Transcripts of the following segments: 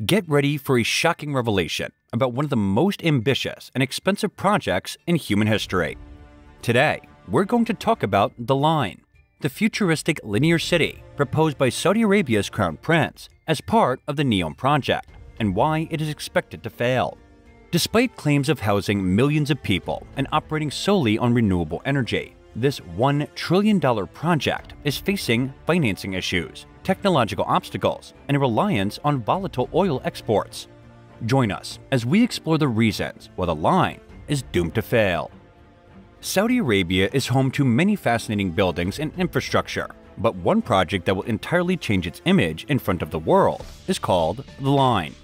Get ready for a shocking revelation about one of the most ambitious and expensive projects in human history. Today, we're going to talk about The Line, the futuristic linear city proposed by Saudi Arabia's Crown Prince as part of the NEOM project, and why it is expected to fail. Despite claims of housing millions of people and operating solely on renewable energy, this $1 trillion project is facing financing issues, technological obstacles, and a reliance on volatile oil exports. Join us as we explore the reasons why The Line is doomed to fail. Saudi Arabia is home to many fascinating buildings and infrastructure, but one project that will entirely change its image in front of the world is called The Line.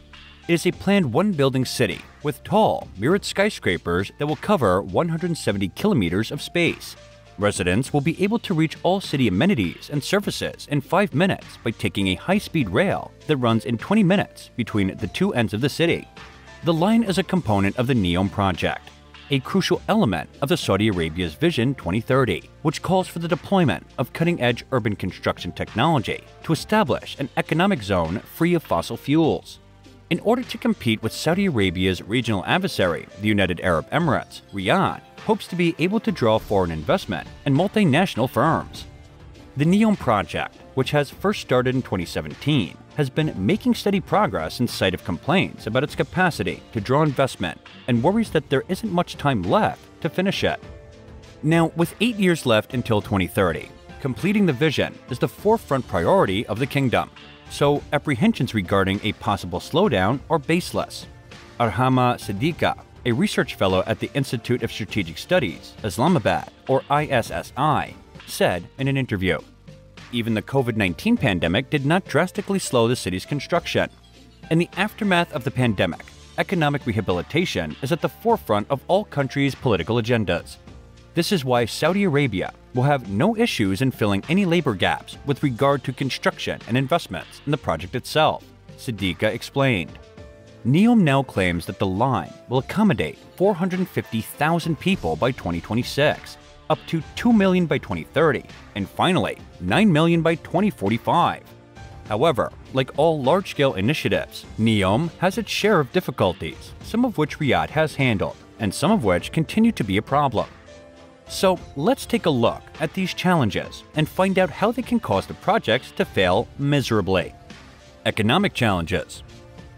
It is a planned one-building city with tall, mirrored skyscrapers that will cover 170 kilometers of space. Residents will be able to reach all city amenities and services in 5 minutes by taking a high-speed rail that runs in 20 minutes between the two ends of the city. The Line is a component of the NEOM project, a crucial element of the Saudi Arabia's Vision 2030, which calls for the deployment of cutting-edge urban construction technology to establish an economic zone free of fossil fuels. In order to compete with Saudi Arabia's regional adversary, the United Arab Emirates, Riyadh hopes to be able to draw foreign investment and multinational firms. The NEOM project, which has first started in 2017, has been making steady progress in spite of complaints about its capacity to draw investment and worries that there isn't much time left to finish it. Now, with 8 years left until 2030, completing the vision is the forefront priority of the kingdom, so apprehensions regarding a possible slowdown are baseless. Arhama Siddiqa, a research fellow at the Institute of Strategic Studies, Islamabad, or ISSI, said in an interview, "Even the COVID-19 pandemic did not drastically slow the city's construction. In the aftermath of the pandemic, economic rehabilitation is at the forefront of all countries' political agendas. This is why Saudi Arabia will have no issues in filling any labor gaps with regard to construction and investments in the project itself," Siddiqa explained. NEOM now claims that The Line will accommodate 450,000 people by 2026, up to 2 million by 2030, and finally 9 million by 2045. However, like all large-scale initiatives, NEOM has its share of difficulties, some of which Riyadh has handled, and some of which continue to be a problem. So let's take a look at these challenges and find out how they can cause the projects to fail miserably. Economic challenges.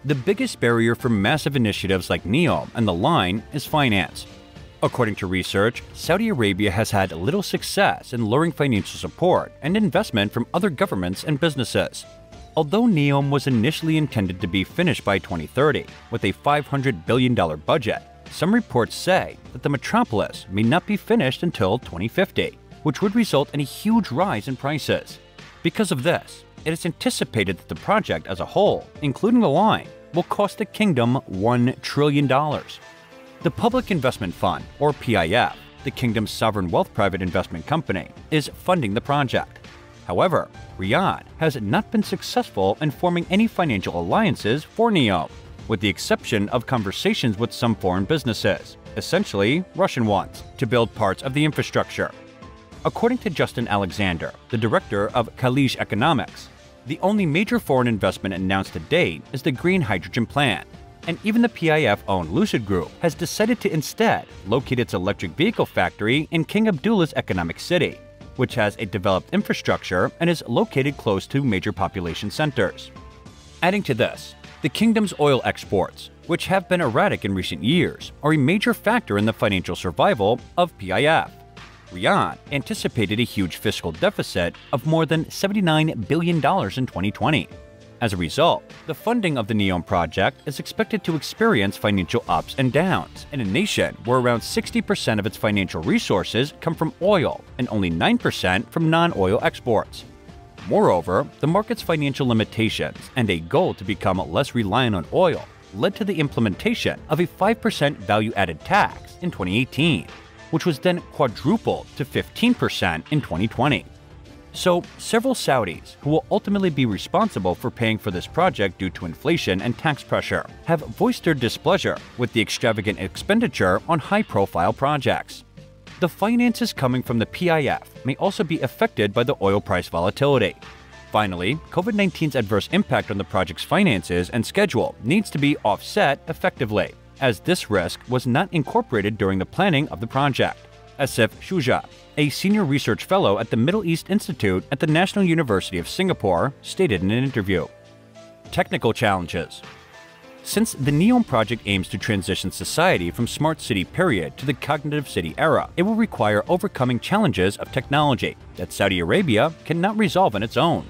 The biggest barrier for massive initiatives like NEOM and The Line is finance. According to research, Saudi Arabia has had little success in luring financial support and investment from other governments and businesses. Although NEOM was initially intended to be finished by 2030 with a $500 billion budget, some reports say that the metropolis may not be finished until 2050, which would result in a huge rise in prices. Because of this, it is anticipated that the project as a whole, including The Line, will cost the kingdom $1 trillion. The Public Investment Fund, or PIF, the kingdom's sovereign wealth private investment company, is funding the project. However, Riyadh has not been successful in forming any financial alliances for NEOM, with the exception of conversations with some foreign businesses, essentially Russian ones, to build parts of the infrastructure. According to Justin Alexander, the director of Kalish Economics, the only major foreign investment announced to date is the green hydrogen plant, and even the PIF-owned Lucid Group has decided to instead locate its electric vehicle factory in King Abdullah's economic city, which has a developed infrastructure and is located close to major population centers. Adding to this, the kingdom's oil exports, which have been erratic in recent years, are a major factor in the financial survival of PIF. Riyadh anticipated a huge fiscal deficit of more than $79 billion in 2020. As a result, the funding of the NEOM project is expected to experience financial ups and downs in a nation where around 60% of its financial resources come from oil and only 9% from non-oil exports. Moreover, the market's financial limitations and a goal to become less reliant on oil led to the implementation of a 5% value-added tax in 2018, which was then quadrupled to 15% in 2020. So, several Saudis, who will ultimately be responsible for paying for this project due to inflation and tax pressure, have voiced their displeasure with the extravagant expenditure on high-profile projects. The finances coming from the PIF may also be affected by the oil price volatility. Finally, COVID-19's adverse impact on the project's finances and schedule needs to be offset effectively, as this risk was not incorporated during the planning of the project. Asif Shuja, a senior research fellow at the Middle East Institute at the National University of Singapore, stated in an interview. Technical challenges. Since the NEOM project aims to transition society from smart city period to the cognitive city era, it will require overcoming challenges of technology that Saudi Arabia cannot resolve on its own.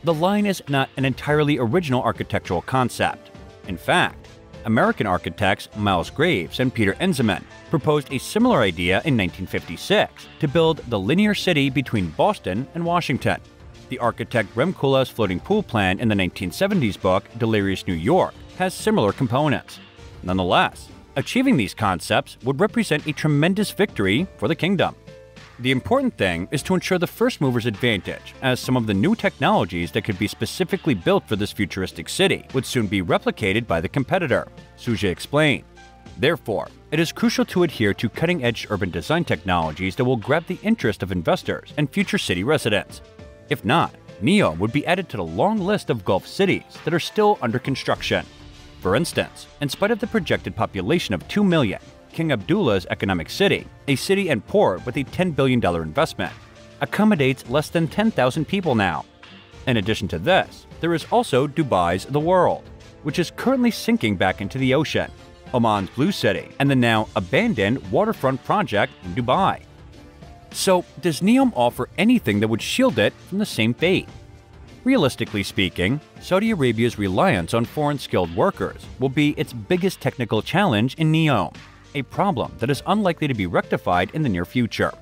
The line is not an entirely original architectural concept. In fact, American architects Miles Graves and Peter Enziman proposed a similar idea in 1956 to build the linear city between Boston and Washington. The architect Rem Koolhaas' floating pool plan in the 1970s book Delirious New York has similar components. Nonetheless, achieving these concepts would represent a tremendous victory for the kingdom. The important thing is to ensure the first mover's advantage, as some of the new technologies that could be specifically built for this futuristic city would soon be replicated by the competitor, Shuja explained. Therefore, it is crucial to adhere to cutting-edge urban design technologies that will grab the interest of investors and future city residents. If not, NEOM would be added to the long list of Gulf cities that are still under construction. For instance, in spite of the projected population of 2 million, King Abdullah's economic city, a city and port with a $10 billion investment, accommodates less than 10,000 people now. In addition to this, there is also Dubai's The World, which is currently sinking back into the ocean, Oman's Blue City, and the now abandoned waterfront project in Dubai. So, does NEOM offer anything that would shield it from the same fate? Realistically speaking, Saudi Arabia's reliance on foreign skilled workers will be its biggest technical challenge in NEOM, a problem that is unlikely to be rectified in the near future.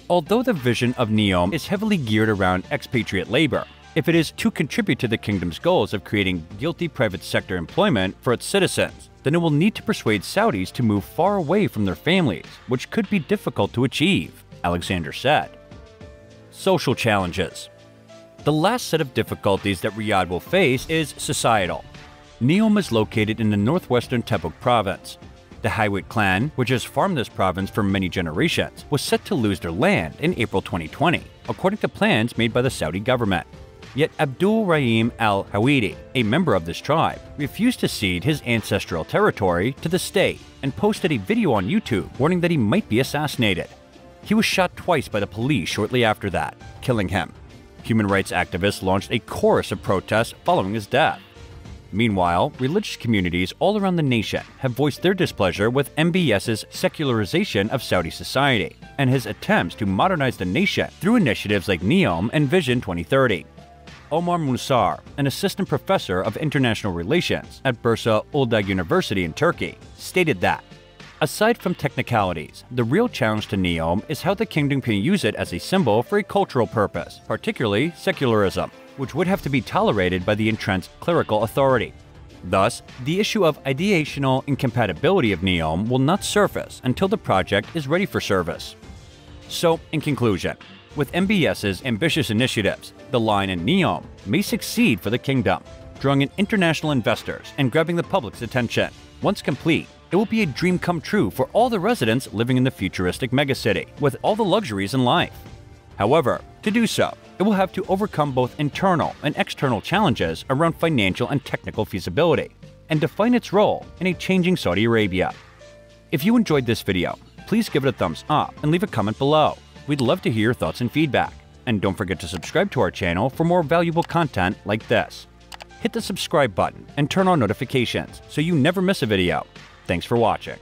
Although the vision of NEOM is heavily geared around expatriate labor, if it is to contribute to the kingdom's goals of creating guilty private sector employment for its citizens, then it will need to persuade Saudis to move far away from their families, which could be difficult to achieve, Alexander said. Social challenges. The last set of difficulties that Riyadh will face is societal. NEOM is located in the northwestern Tabuk province. The Hiwit clan, which has farmed this province for many generations, was set to lose their land in April 2020, according to plans made by the Saudi government. Yet Abdul Rahim al-Hawidi, a member of this tribe, refused to cede his ancestral territory to the state and posted a video on YouTube warning that he might be assassinated. He was shot twice by the police shortly after that, killing him. Human rights activists launched a chorus of protests following his death. Meanwhile, religious communities all around the nation have voiced their displeasure with MBS's secularization of Saudi society and his attempts to modernize the nation through initiatives like NEOM and Vision 2030. Omar Musar, an assistant professor of international relations at Bursa Uludağ University in Turkey, stated that, aside from technicalities, the real challenge to NEOM is how the kingdom can use it as a symbol for a cultural purpose, particularly secularism, which would have to be tolerated by the entrenched clerical authority. Thus, the issue of ideational incompatibility of NEOM will not surface until the project is ready for service. So, in conclusion, with MBS's ambitious initiatives, the line in NEOM may succeed for the kingdom, drawing in international investors and grabbing the public's attention. Once complete, it will be a dream come true for all the residents living in the futuristic megacity, with all the luxuries in life. However, to do so, it will have to overcome both internal and external challenges around financial and technical feasibility, and define its role in a changing Saudi Arabia. If you enjoyed this video, please give it a thumbs up and leave a comment below. We'd love to hear your thoughts and feedback. And don't forget to subscribe to our channel for more valuable content like this. Hit the subscribe button and turn on notifications so you never miss a video. Thanks for watching.